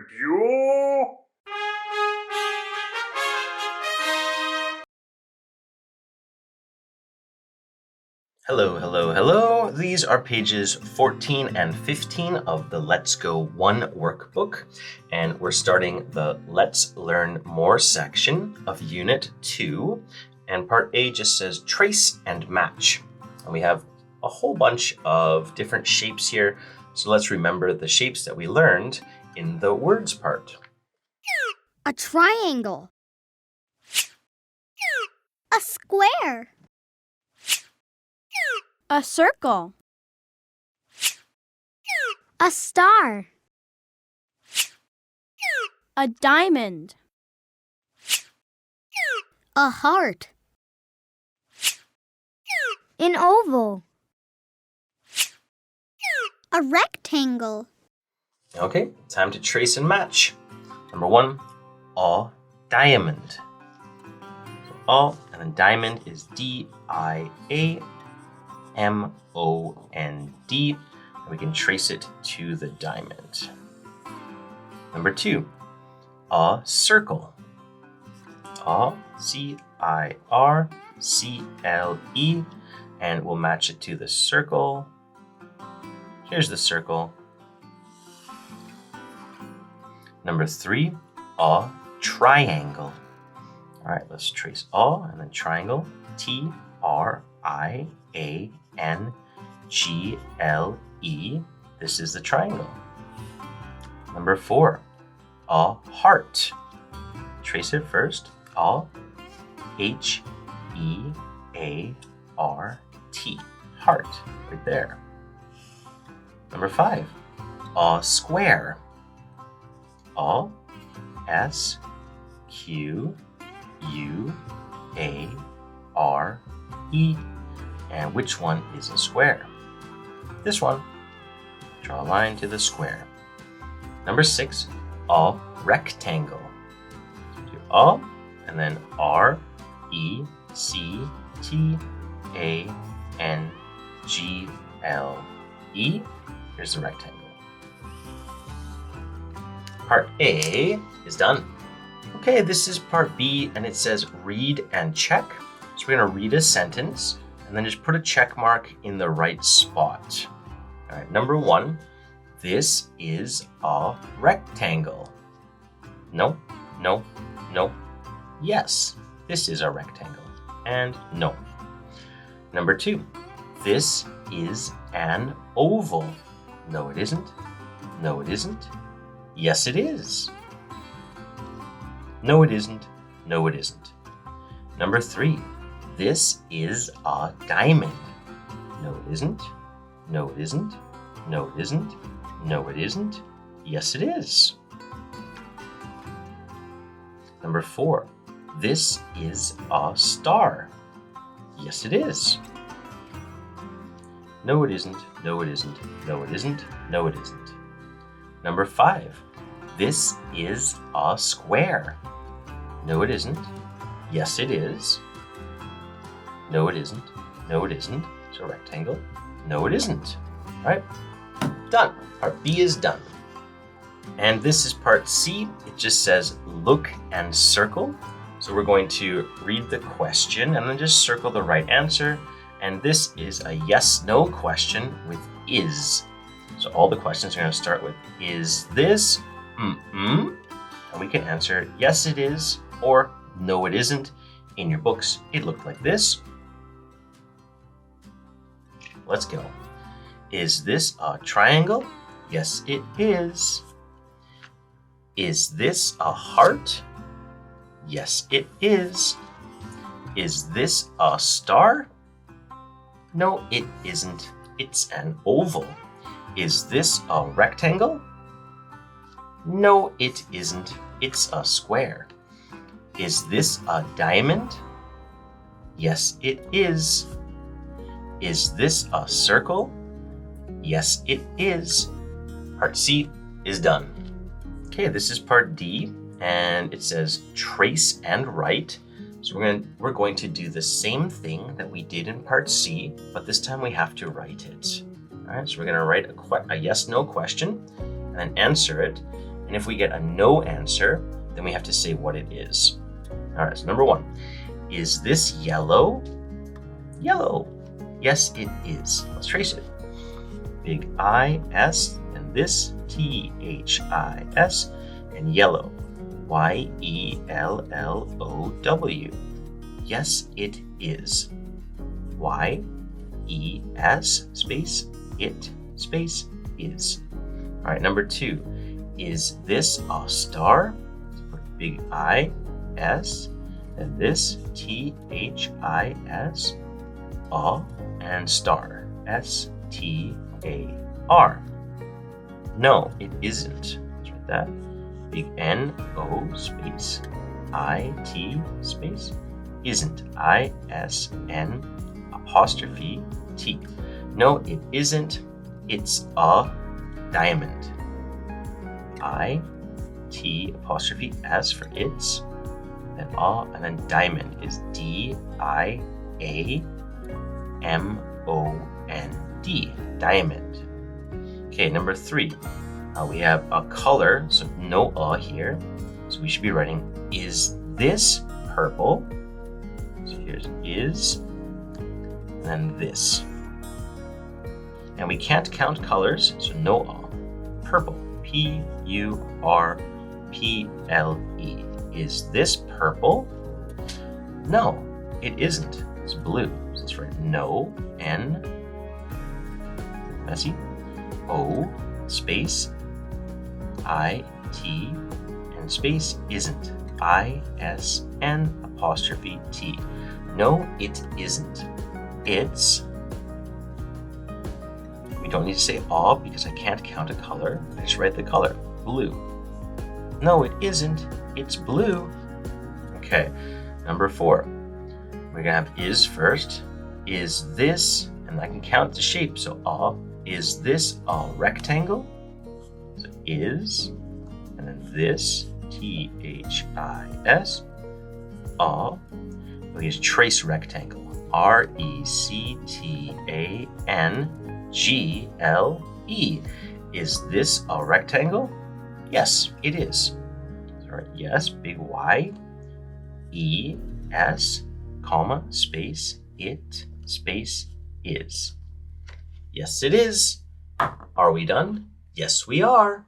you? Hello, hello, hello. These are pages 14 and 15 of the Let's Go 1 workbook, and we're starting the Let's Learn More section of Unit 2, and Part A just says trace and match. And we have a whole bunch of different shapes here, so let's remember the shapes that we learned in the words part. A triangle. A square. A circle. A star. A diamond. A heart. An oval. A rectangle. Okay, time to trace and match. Number 1, a diamond. So a and then diamond is D-I-A-M-O-N-D. And we can trace it to the diamond. Number 2, a circle. A, C-I-R-C-L-E. And we'll match it to the circle. Here's the circle. Number 3, a triangle. All right, let's trace a and then triangle. T-R-I-A-N-G-L-E. This is the triangle. Number 4, a heart. Trace it first. A, H-E-A-R-T. Heart, right there. Number 5, a square. A, S, Q, U, A, R, E. And which one is a square? This one. Draw a line to the square. Number 6, a rectangle. Do A and then R, E, C, T, A, N, G, L, E. Here's the rectangle. Part A is done. Okay, this is part B, and it says read and check. So we're going to read a sentence and then just put a check mark in the right spot. All right, number 1, this is a rectangle. No, no, no. Yes, this is a rectangle. And no. Number 2, this is an oval. No, it isn't. No, it isn't. Yes, it is. No, it isn't. No, it isn't. Number 3, this is a diamond. No, it isn't. No, it isn't. No, it isn't. No, it isn't. Yes, it is. Number 4, this is a star. Yes, it is. No, it isn't. No, it isn't. No, it isn't. No, it isn't. Number 5, this is a square. No, it isn't. Yes, it is. No, it isn't. No, it isn't. It's a rectangle. No, it isn't. All right, done. Part B is done. And this is part C. It just says look and circle. So we're going to read the question and then just circle the right answer. And this is a yes/no question with is. So all the questions are going to start with, is this? And we can answer, yes, it is, or no, it isn't. In your books, it looked like this. Let's go. Is this a triangle? Yes, it is. Is this a heart? Yes, it is. Is this a star? No, it isn't. It's an oval. Is this a rectangle? No, it isn't. It's a square. Is this a diamond? Yes, it is. Is this a circle? Yes, it is. Part C is done. Okay, this is part D, and it says trace and write. So we're going to do the same thing that we did in part C, but this time we have to write it. All right, so we're going to write a yes/no question and then answer it. And if we get a no answer, then we have to say what it is. All right, so number 1. Is this yellow? Yellow. Yes, it is. Let's trace it. Big I-S, and this T-H-I-S, and yellow. Y-E-L-L-O-W. Yes, it is. Y-E-S space it space is. All right, number 2. Is this a star? Let's put big I-S, and this T-H-I-S, and star, S-T-A-R. No, it isn't. Let's write that. Big N-O space I-T space isn't. I-S-N apostrophe T. No, it isn't. It's a diamond. I-T apostrophe S for it's, then A, and then diamond is D-I-A-M-O-N-D, diamond. Okay, number 3. We have a color, so no A here. So we should be writing, is this purple? So here's is, and then this. And we can't count colors, so no A. Purple, P-U-R-P-L-E. Is this purple? No, it isn't. It's blue. So let's write no, N, messy, O, space, I-T, and space isn't. I-S-N apostrophe T. No, it isn't. It's, we don't need to say all because I can't count a color. I just write the color, blue. No, it isn't. It's blue. Okay, number 4. We're gonna have is first. Is this, and I can count the shape, so is this a rectangle? So is, and then this, T-H-I-S, we use trace rectangle, R-E-C-T-A-N-G-L-E. Is this a rectangle? Yes, it is. All right, yes, big Y, E, S, comma, space, it, space, is. Yes, it is. Are we done? Yes, we are.